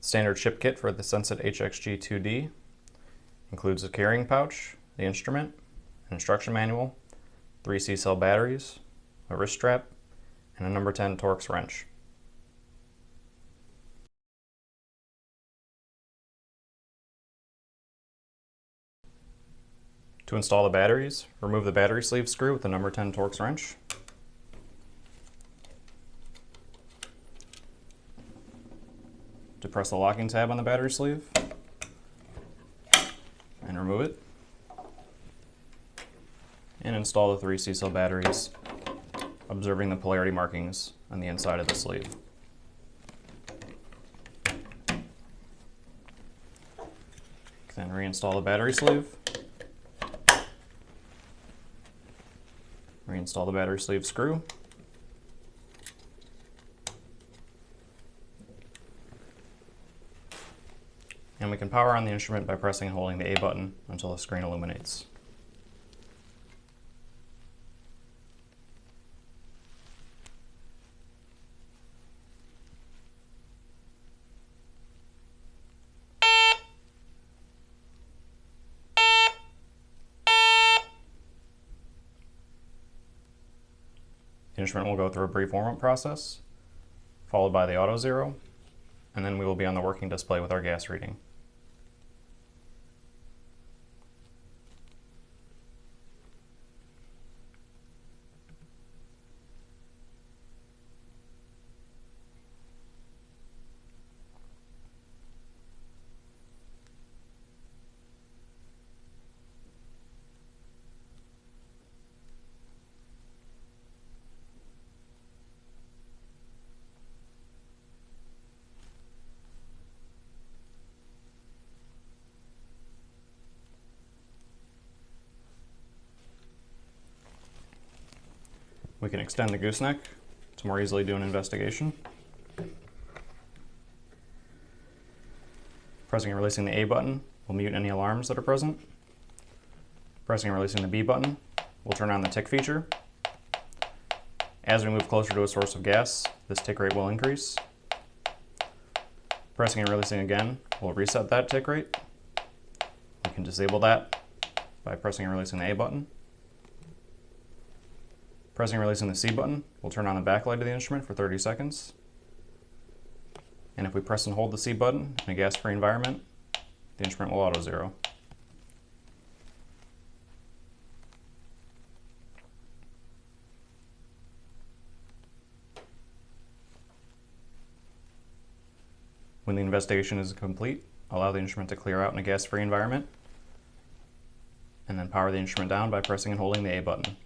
Standard ship kit for the SENSIT HXG-2d includes a carrying pouch, the instrument, an instruction manual, 3 C-cell batteries, a wrist strap, and a number 10 Torx wrench. To install the batteries, remove the battery sleeve screw with the number 10 Torx wrench. Depress the locking tab on the battery sleeve and remove it. And install the 3 C-cell batteries, observing the polarity markings on the inside of the sleeve. Then reinstall the battery sleeve. Reinstall the battery sleeve screw. And we can power on the instrument by pressing and holding the A button until the screen illuminates. The instrument will go through a brief warm-up process, followed by the auto zero, and then we will be on the working display with our gas reading. We can extend the gooseneck to more easily do an investigation. Pressing and releasing the A button will mute any alarms that are present. Pressing and releasing the B button will turn on the tick feature. As we move closer to a source of gas, this tick rate will increase. Pressing and releasing again will reset that tick rate. We can disable that by pressing and releasing the A button. Pressing and releasing the C button will turn on the backlight of the instrument for 30 seconds. And if we press and hold the C button in a gas-free environment, the instrument will auto zero. When the investigation is complete, allow the instrument to clear out in a gas-free environment, and then power the instrument down by pressing and holding the A button.